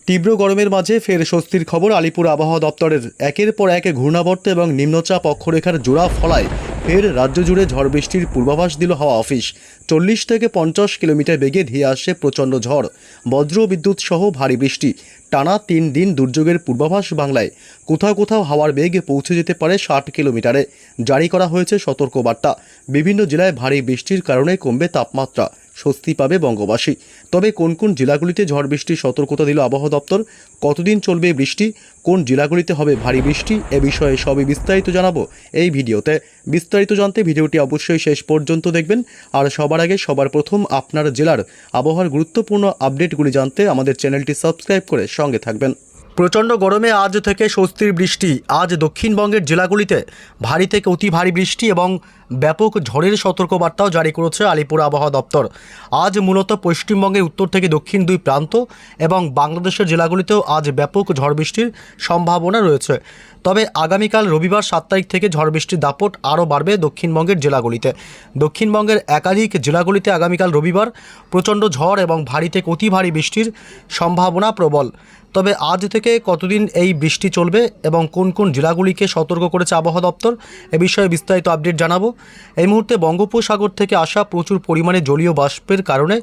তীব্র গরমের মাঝে ফের স্বস্তির খবর আলিপুর আবহাওয়া দপ্তরের। একের পর এক ঘূর্ণাবর্ত এবং নিম্নচাপ অক্ষরেখার জোড়া ফলায় ফের রাজ্য জুড়ে ঝড় বৃষ্টির পূর্বাভাস দিল হাওয়া অফিস। 40 থেকে 50 কিলোমিটার বেগে ধেয়ে আসছে প্রচণ্ড ঝড়, বজ্র বিদ্যুৎ সহ ভারী বৃষ্টি। টানা 3 দিন দুর্যোগের পূর্বাভাস বাংলায়। কোথাও কোথাও হাওয়ার বেগ পৌঁছে যেতে পারে 60 কিলোমিটারে। জারি করা হয়েছে সতর্কবার্তা। বিভিন্ন জেলায় ভারী বৃষ্টির কারণে কমবে তাপমাত্রা, স্বস্তি পাবে বঙ্গবাসী। তবে কোন কোন জেলাগুলিতে ঝড় বৃষ্টির সতর্কতা দিল আবহাওয়া দপ্তর, কতদিন চলবে বৃষ্টি, কোন জেলাগুলিতে হবে ভারী বৃষ্টি, এ বিষয়ে সবই বিস্তারিত জানাবো এই ভিডিওতে। বিস্তারিত জানতে ভিডিওটি অবশ্যই শেষ পর্যন্ত দেখবেন। আর সবার আগে সবার প্রথম আপনার জেলার আবহাওয়ার গুরুত্বপূর্ণ আপডেটগুলি জানতে আমাদের চ্যানেলটি সাবস্ক্রাইব করে সঙ্গে থাকবেন। প্রচণ্ড গরমে আজ থেকে স্বস্তির বৃষ্টি। আজ দক্ষিণবঙ্গের জেলাগুলিতে ভারী থেকে অতি ভারী বৃষ্টি এবং ব্যাপক ঝড়ের সতর্কবার্তাও জারি করেছে আলিপুর আবহাওয়া দপ্তর। আজ মূলত পশ্চিমবঙ্গের উত্তর থেকে দক্ষিণ দুই প্রান্ত এবং বাংলাদেশের জেলাগুলিতেও আজ ব্যাপক ঝড় বৃষ্টির সম্ভাবনা রয়েছে। তবে আগামীকাল রবিবার 7 তারিখ থেকে ঝড় বৃষ্টির দাপট আরও বাড়বে দক্ষিণবঙ্গের জেলাগুলিতে। দক্ষিণবঙ্গের একাধিক জেলাগুলিতে আগামীকাল রবিবার প্রচণ্ড ঝড় এবং ভারী থেকে অতি ভারী বৃষ্টির সম্ভাবনা প্রবল। তবে আজ থেকে কতদিন এই বৃষ্টি চলবে এবং কোন কোন জেলাগুলিকে সতর্ক করেছে আবহাওয়া দপ্তর, এ বিষয়ে বিস্তারিত আপডেট জানাবো। এই মুহূর্তে বঙ্গোপসাগর থেকে আসা প্রচুর পরিমাণে জলীয় বাষ্পের কারণে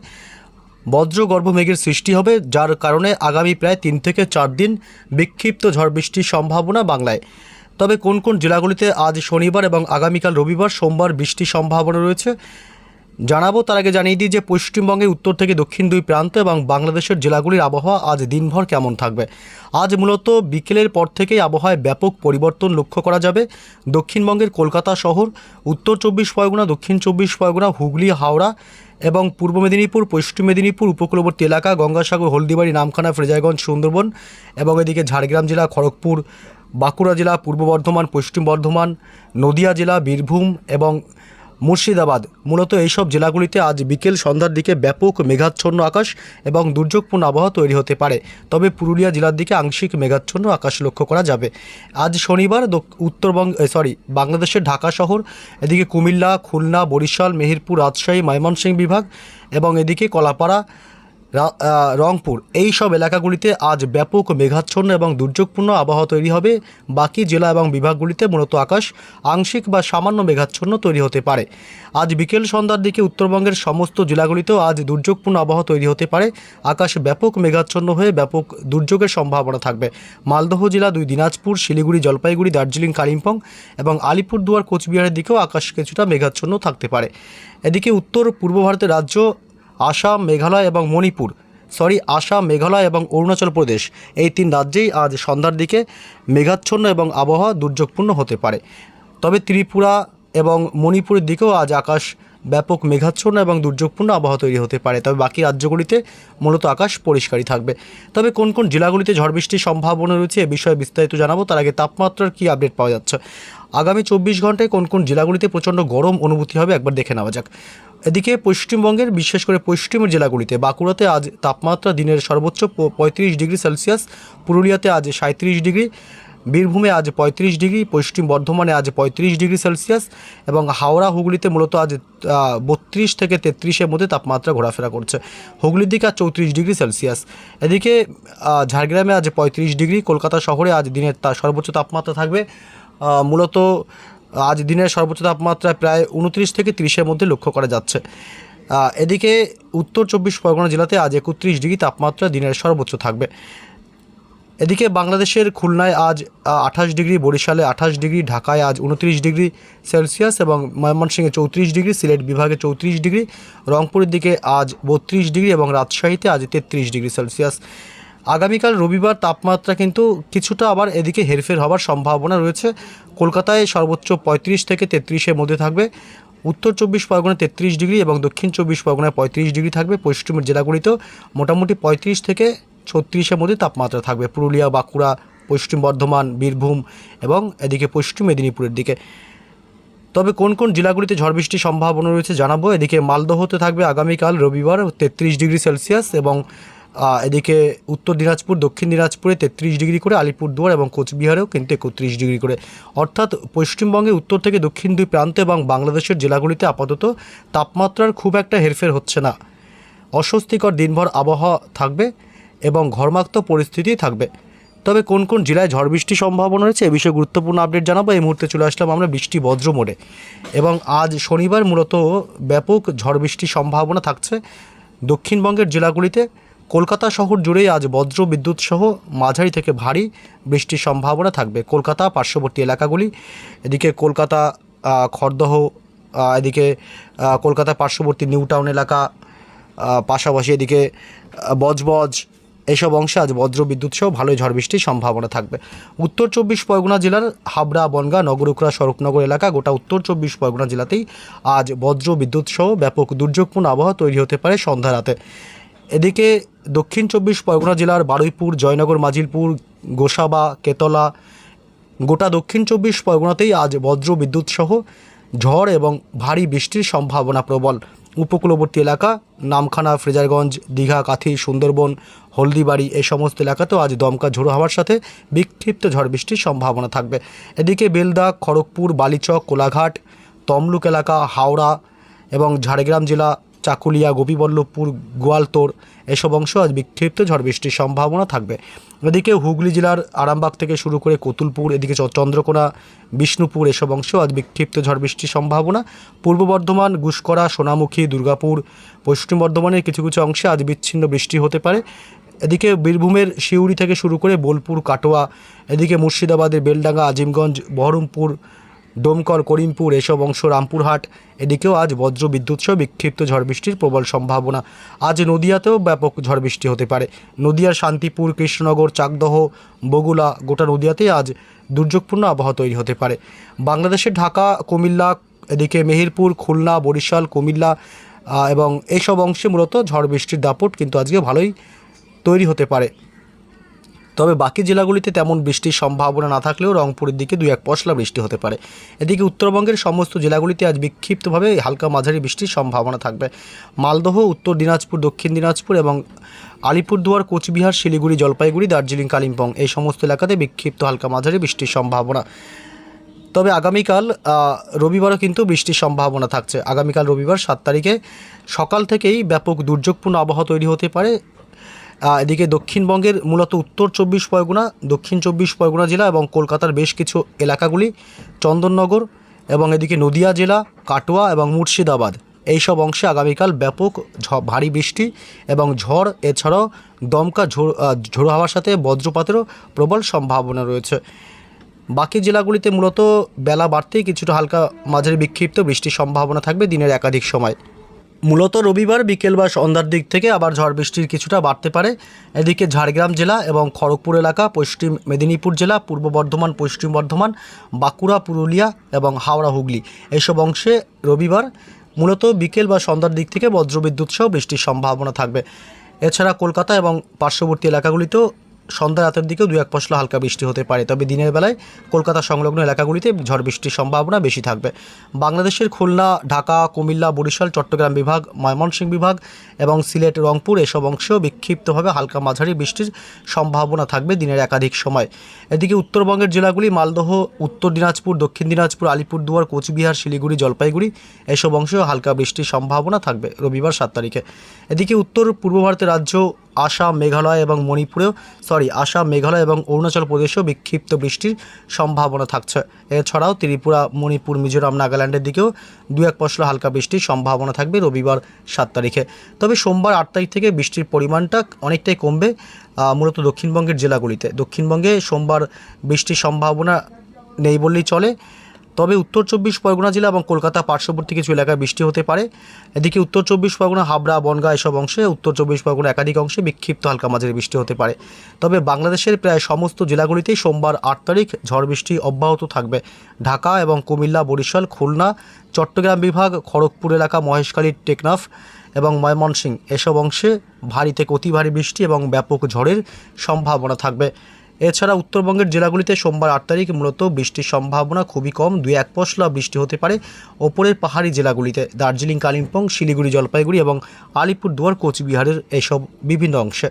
বজ্রগর্ভ মেঘের সৃষ্টি হবে, যার কারণে আগামী প্রায় 3 থেকে 4 দিন বিক্ষিপ্ত ঝড় বৃষ্টির সম্ভাবনা বাংলায়। তবে কোন কোন জেলাগুলিতে আজ শনিবার এবং আগামীকাল রবিবার সোমবার বৃষ্টির সম্ভাবনা রয়েছে জানাবো। তার আগে জানিয়ে দিই যে পশ্চিমবঙ্গের উত্তর থেকে দক্ষিণ দুই প্রান্ত এবং বাংলাদেশের জেলাগুলির আবহাওয়া আজ দিনভর কেমন থাকবে। আজ মূলত বিকেলের পর থেকেই আবহাওয়ায় ব্যাপক পরিবর্তন লক্ষ্য করা যাবে। দক্ষিণবঙ্গের কলকাতা শহর, উত্তর 24 পরগনা, দক্ষিণ 24 পরগনা, হুগলি, হাওড়া এবং পূর্ব মেদিনীপুর, পশ্চিম মেদিনীপুর, উপকূলবর্তী এলাকা, গঙ্গাসাগর, হলদিবাড়ি, নামখানা, ফ্রেজারগঞ্জ, সুন্দরবন এবং এদিকে ঝাড়গ্রাম জেলা, খড়গপুর, বাঁকুড়া জেলা, পূর্ব বর্ধমান, পশ্চিম বর্ধমান, নদিয়া জেলা, বীরভূম এবং মুর্শিদাবাদ। মূলত এইসব জেলাগুলিতে আজ বিকেল সন্ধ্যার দিকে ব্যাপক মেঘাচ্ছন্ন আকাশ এবং দুর্যোগপূর্ণ আবহাওয়া তৈরি হতে পারে। তবে পুরুলিয়া জেলার দিকে আংশিক মেঘাচ্ছন্ন আকাশ লক্ষ্য করা যাবে। আজ শনিবার বাংলাদেশের ঢাকা শহর, এদিকে কুমিল্লা, খুলনা, বরিশাল, মেহেরপুর, রাজশাহী, ময়মনসিংহ বিভাগ এবং এদিকে কলাপাড়া, রংপুর, এই সব এলাকাগুলিতে আজ ব্যাপক মেঘাচ্ছন্ন এবং দুর্যোগপূর্ণ আবহাওয়া তৈরি হবে। বাকি জেলা এবং বিভাগগুলিতে মূলত আকাশ আংশিক বা সামান্য মেঘাচ্ছন্ন তৈরি হতে পারে। আজ বিকেল সন্ধ্যার দিকে উত্তরবঙ্গের সমস্ত জেলাগুলিতেও আজ দুর্যোগপূর্ণ আবহাওয়া তৈরি হতে পারে। আকাশ ব্যাপক মেঘাচ্ছন্ন হয়ে ব্যাপক দুর্যোগের সম্ভাবনা থাকবে। মালদহ জেলা, 2 দিনাজপুর, শিলিগুড়ি, জলপাইগুড়ি, দার্জিলিং, কালিম্পং এবং আলিপুরদুয়ার, কোচবিহারের দিকেও আকাশ কিছুটা মেঘাচ্ছন্ন থাকতে পারে। এদিকে উত্তর পূর্ব ভারতের রাজ্য আসাম, মেঘালয় এবং অরুণাচল প্রদেশ, এই 3 রাজ্যেই আজ সন্ধ্যার দিকে মেঘাচ্ছন্ন এবং আবহাওয়া দুর্যোগপূর্ণ হতে পারে। তবে ত্রিপুরা এবং মণিপুরের দিকেও আজ আকাশ ব্যাপক মেঘাচ্ছন্ন এবং দুর্যোগপূর্ণ আবহাওয়া তৈরি হতে পারে। তবে বাকি রাজ্যগুলিতে মূলত আকাশ পরিষ্কারই থাকবে। তবে কোন কোন জেলাগুলিতে ঝড় বৃষ্টির সম্ভাবনা রয়েছে এ বিষয়ে বিস্তারিত জানাবো। তার আগে তাপমাত্রার কী আপডেট পাওয়া যাচ্ছে, আগামী 24 ঘন্টায় কোন কোন জেলাগুলিতে প্রচণ্ড গরম অনুভূতি হবে একবার দেখে নেওয়া যাক। এদিকে পশ্চিমবঙ্গের বিশেষ করে পশ্চিমের জেলাগুলিতে বাঁকুড়াতে আজ তাপমাত্রা দিনের সর্বোচ্চ 35 ডিগ্রি সেলসিয়াস, পুরুলিয়াতে আজ 37 ডিগ্রি, বীরভূমে আজ 35 ডিগ্রি, পশ্চিম বর্ধমানে আজ 35 ডিগ্রি সেলসিয়াস এবং হাওড়া, হুগলিতে মূলত আজ 32 থেকে 33-এর মধ্যে তাপমাত্রা ঘোরাফেরা করছে। হুগলির দিকে আজ 34 ডিগ্রি সেলসিয়াস। এদিকে ঝাড়গ্রামে আজ 35 ডিগ্রি, কলকাতা শহরে আজ দিনের সর্বোচ্চ তাপমাত্রা থাকবে মূলত আজ দিনের সর্বোচ্চ তাপমাত্রা প্রায় 29 থেকে 30-এর মধ্যে লক্ষ্য করা যাচ্ছে। এদিকে উত্তর 24 পরগনা জেলাতে আজ 31 ডিগ্রি তাপমাত্রা দিনের সর্বোচ্চ থাকবে। এদিকে বাংলাদেশের খুলনায় আজ 28 ডিগ্রি, বরিশালে 28 ডিগ্রি, ঢাকায় আজ 29 ডিগ্রি সেলসিয়াস এবং ময়মনসিংহে 34 ডিগ্রি, সিলেট বিভাগে 34 ডিগ্রি, রংপুরের দিকে আজ 32 ডিগ্রি এবং রাজশাহীতে আজ 33 ডিগ্রি সেলসিয়াস। আগামীকাল রবিবার তাপমাত্রা কিন্তু কিছুটা আবার এদিকে হেরফের হওয়ার সম্ভাবনা রয়েছে। কলকাতায় সর্বোচ্চ 35 থেকে 33-এর মধ্যে থাকবে, উত্তর 24 পরগনায় 33 ডিগ্রি এবং দক্ষিণ 24 পরগনায় 35 ডিগ্রি থাকবে। পশ্চিমের জেলাগুলিতেও মোটামুটি 35 থেকে 36-এর মধ্যে তাপমাত্রা থাকবে, পুরুলিয়া, বাঁকুড়া, পশ্চিম বর্ধমান, বীরভূম এবং এদিকে পশ্চিম মেদিনীপুরের দিকে। তবে কোন কোন জেলাগুলিতে ঝড় বৃষ্টির সম্ভাবনা রয়েছে জানাবো। এদিকে মালদহতে থাকবে আগামীকাল রবিবার 33 ডিগ্রি সেলসিয়াস এবং এদিকে উত্তর দিনাজপুর, দক্ষিণ দিনাজপুরে 33 ডিগ্রি করে, আলিপুরদুয়ার এবং কোচবিহারেও কিন্তু 31 ডিগ্রি করে। অর্থাৎ পশ্চিমবঙ্গের উত্তর থেকে দক্ষিণ দুই প্রান্তে এবং বাংলাদেশের জেলাগুলিতে আপাতত তাপমাত্রার খুব একটা হেরফের হচ্ছে না। অস্বস্তিকর দিনভর আবহাওয়া থাকবে এবং ঘর্মাক্ত পরিস্থিতি থাকবে। তবে কোন কোন জেলায় ঝড় বৃষ্টির সম্ভাবনা রয়েছে এ বিষয়ে গুরুত্বপূর্ণ আপডেট জানাবো। এই মুহূর্তে চলে আসলাম আমরা বৃষ্টি বজ্র মোড়ে, এবং আজ শনিবার মূলত ব্যাপক ঝড় বৃষ্টির সম্ভাবনা থাকছে দক্ষিণবঙ্গের জেলাগুলিতে। কলকাতা শহর জুড়েই আজ বজ্র বিদ্যুৎ সহ মাঝারি থেকে ভারী বৃষ্টির সম্ভাবনা থাকবে। কলকাতা পার্শ্ববর্তী এলাকাগুলি, এদিকে কলকাতা খড়দহ, এদিকে কলকাতা পার্শ্ববর্তী নিউ টাউন এলাকা, পাশাপাশি এদিকে বজবজ, এইসব অংশে আজ বজ্র বিদ্যুৎ সহ ভালোই ঝড় বৃষ্টির সম্ভাবনা থাকবে। উত্তর 24 পরগনা জেলার হাবড়া, বনগাঁ, নগরুকড়া, স্বরূপনগর এলাকা, গোটা উত্তর 24 পরগনা জেলাতেই আজ বজ্র বিদ্যুৎ সহ ব্যাপক দুর্যোগপূর্ণ আবহাওয়া তৈরি হতে পারে সন্ধ্যা রাতে। এদিকে দক্ষিণ 24 পরগনা জেলার বারুইপুর, জয়নগর, মাজিলপুর, গোসাবা, কেতলা, গোটা দক্ষিণ 24 পরগনাতেই আজ বজ্র বিদ্যুৎ সহ ঝড় এবং ভারী বৃষ্টির সম্ভাবনা প্রবল। উপকূলবর্তী এলাকা নামখানা, ফ্রেজারগঞ্জ, দীঘা, কাথি, সুন্দরবন, হলদিবাড়ি এই সমস্ত এলাকাতেও আজ দমকা ঝোড়ো হাওয়ার সাথে বিক্ষিপ্ত ঝড় বৃষ্টির সম্ভাবনা থাকবে। এদিকে বেলদা, খড়গপুর, বালিচক, কোলাঘাট, তমলুক এলাকা, হাওড়া এবং ঝাড়গ্রাম জেলা, চাকুলিয়া, গোপীবল্লভপুর, গোয়ালতোড় এসব অংশ আজ বিক্ষিপ্ত ঝড় বৃষ্টির সম্ভাবনা থাকবে। এদিকে হুগলি জেলার আরামবাগ থেকে শুরু করে কতুলপুর, এদিকে চন্দ্রকোনা, বিষ্ণুপুর এসব অংশ আজ বিক্ষিপ্ত ঝড় বৃষ্টির সম্ভাবনা। পূর্ব বর্ধমান, গুসকরা, সোনামুখী, দুর্গাপুর, পশ্চিম বর্ধমানের কিছু কিছু অংশে আজ বিচ্ছিন্ন বৃষ্টি হতে পারে। এদিকে বীরভূমের সিউড়ি থেকে শুরু করে বোলপুর, কাটোয়া, এদিকে মুর্শিদাবাদের বেলডাঙ্গা, আজিমগঞ্জ, বহরমপুর, ডোমকল, করিমপুর এসব অংশ, রামপুরহাট এদিকেও আজ বজ্র বিদ্যুৎ সহ বিক্ষিপ্ত ঝড় বৃষ্টির প্রবল সম্ভাবনা। আজ নদিয়াতেও ব্যাপক ঝড় বৃষ্টি হতে পারে। নদিয়ার শান্তিপুর, কৃষ্ণনগর, চাকদহ, বগুলা, গোটা নদিয়াতেই আজ দুর্যোগপূর্ণ আবহাওয়া তৈরি হতে পারে। বাংলাদেশের ঢাকা, কুমিল্লা, এদিকে মেহেরপুর, খুলনা, বরিশাল, কুমিল্লা এবং এইসব অংশে মূলত ঝড় বৃষ্টির দাপট কিন্তু আজকে ভালোই তৈরি হতে পারে। তবে বাকি জেলাগুলিতে তেমন বৃষ্টির সম্ভাবনা না থাকলেও রংপুরের দিকে 2-1 পশলা বৃষ্টি হতে পারে। এদিকে উত্তরবঙ্গের সমস্ত জেলাগুলিতে আজ বিক্ষিপ্তভাবে হালকা মাঝারি বৃষ্টির সম্ভাবনা থাকবে। মালদহ, উত্তর দিনাজপুর, দক্ষিণ দিনাজপুর এবং আলিপুরদুয়ার, কোচবিহার, শিলিগুড়ি, জলপাইগুড়ি, দার্জিলিং, কালিম্পং এই সমস্ত এলাকাতে বিক্ষিপ্ত হালকা মাঝারি বৃষ্টির সম্ভাবনা। তবে আগামীকাল রবিবারও কিন্তু বৃষ্টির সম্ভাবনা থাকছে। আগামীকাল রবিবার 7 তারিখে সকাল থেকেই ব্যাপক দুর্যোগপূর্ণ আবহাওয়া তৈরি হতে পারে। এদিকে দক্ষিণবঙ্গের মূলত উত্তর 24 পরগনা, দক্ষিণ 24 পরগনা জেলা এবং কলকাতার বেশ কিছু এলাকাগুলি, চন্দননগর এবং এদিকে নদিয়া জেলা, কাটোয়া এবং মুর্শিদাবাদ এইসব অংশে আগামীকাল ব্যাপক ভারী বৃষ্টি এবং ঝড়, এছাড়াও দমকা ঝোড়ো হাওয়ার সাথে বজ্রপাতেরও প্রবল সম্ভাবনা রয়েছে। বাকি জেলাগুলিতে মূলত বেলা বাড়তেই কিছুটা হালকা মাঝারি বিক্ষিপ্ত বৃষ্টির সম্ভাবনা থাকবে দিনের একাধিক সময়। মূলত রবিবার বিকেল বা সন্ধ্যার দিক থেকে আবার ঝড় বৃষ্টির কিছুটা বাড়তে পারে। এদিকে ঝাড়গ্রাম জেলা এবং খড়গপুর এলাকা, পশ্চিম মেদিনীপুর জেলা, পূর্ব বর্ধমান, পশ্চিম বর্ধমান, বাঁকুড়া, পুরুলিয়া এবং হাওড়া, হুগলি এইসব অংশে রবিবার মূলত বিকেল বা সন্ধ্যার দিক থেকে বজ্রবিদ্যুৎ সহ বৃষ্টির সম্ভাবনা থাকবে। এছাড়া কলকাতা এবং পার্শ্ববর্তী এলাকাগুলিতেও সন্ধ্যা রাতের দিকেও 2-1 পশলা হালকা বৃষ্টি হতে পারে। তবে দিনের বেলায় কলকাতা সংলগ্ন এলাকাগুলিতে ঝড় বৃষ্টির সম্ভাবনা বেশি থাকবে। বাংলাদেশের খুলনা, ঢাকা, কুমিল্লা, বরিশাল, চট্টগ্রাম বিভাগ, ময়মনসিংহ বিভাগ এবং সিলেট, রংপুর এসব অংশেও বিক্ষিপ্তভাবে হালকা মাঝারি বৃষ্টির সম্ভাবনা থাকবে দিনের একাধিক সময়। এদিকে উত্তরবঙ্গের জেলাগুলি মালদহ, উত্তর দিনাজপুর, দক্ষিণ দিনাজপুর, আলিপুরদুয়ার, কোচবিহার, শিলিগুড়ি, জলপাইগুড়ি এসব অংশেও হালকা বৃষ্টির সম্ভাবনা থাকবে রবিবার 7 তারিখে। এদিকে উত্তর পূর্ব ভারতের রাজ্য আসাম, মেঘালয় এবং অরুণাচল প্রদেশেও বিক্ষিপ্ত বৃষ্টির সম্ভাবনা থাকছে। এছাড়াও ত্রিপুরা, মণিপুর, মিজোরাম, নাগাল্যান্ডের দিকেও 2-1 পশলা হালকা বৃষ্টির সম্ভাবনা থাকবে রবিবার 7 তারিখে। তবে সোমবার 8 তারিখ থেকে বৃষ্টির পরিমাণটা অনেকটাই কমবে মূলত দক্ষিণবঙ্গের জেলাগুলিতে। দক্ষিণবঙ্গে সোমবার বৃষ্টির সম্ভাবনা নেই বললেই চলে। তবে উত্তর 24 পরগনা জেলা এবং কলকাতা পার্শ্ববর্তী কিছু এলাকায় বৃষ্টি হতে পারে। এদিকে উত্তর 24 পরগনা, হাবড়া, বনগাঁ এসব অংশে, উত্তর 24 পরগনা একাধিক অংশে বিক্ষিপ্ত হালকা মাঝারি বৃষ্টি হতে পারে। তবে বাংলাদেশের প্রায় সমস্ত জেলাগুলিতেই সোমবার 8 তারিখ ঝড় বৃষ্টি অব্যাহত থাকবে। ঢাকা এবং কুমিল্লা, বরিশাল, খুলনা, চট্টগ্রাম বিভাগ, খড়গপুর এলাকা, মহেশখালী, টেকনাফ এবং ময়মনসিংহ এসব অংশে ভারী থেকে অতি ভারী বৃষ্টি এবং ব্যাপক ঝড়ের সম্ভাবনা থাকবে। এছাড়া উত্তরবঙ্গের জেলাগুলিতে সোমবার 8 তারিখ মূলত বৃষ্টির সম্ভাবনা খুবই কম, 2-1 পশলা বৃষ্টি হতে পারে ওপরের পাহাড়ি জেলাগুলিতে, দার্জিলিং, কালিম্পং, শিলিগুড়ি, জলপাইগুড়ি এবং আলিপুরদুয়ার, কোচবিহারের এসব বিভিন্ন অংশে।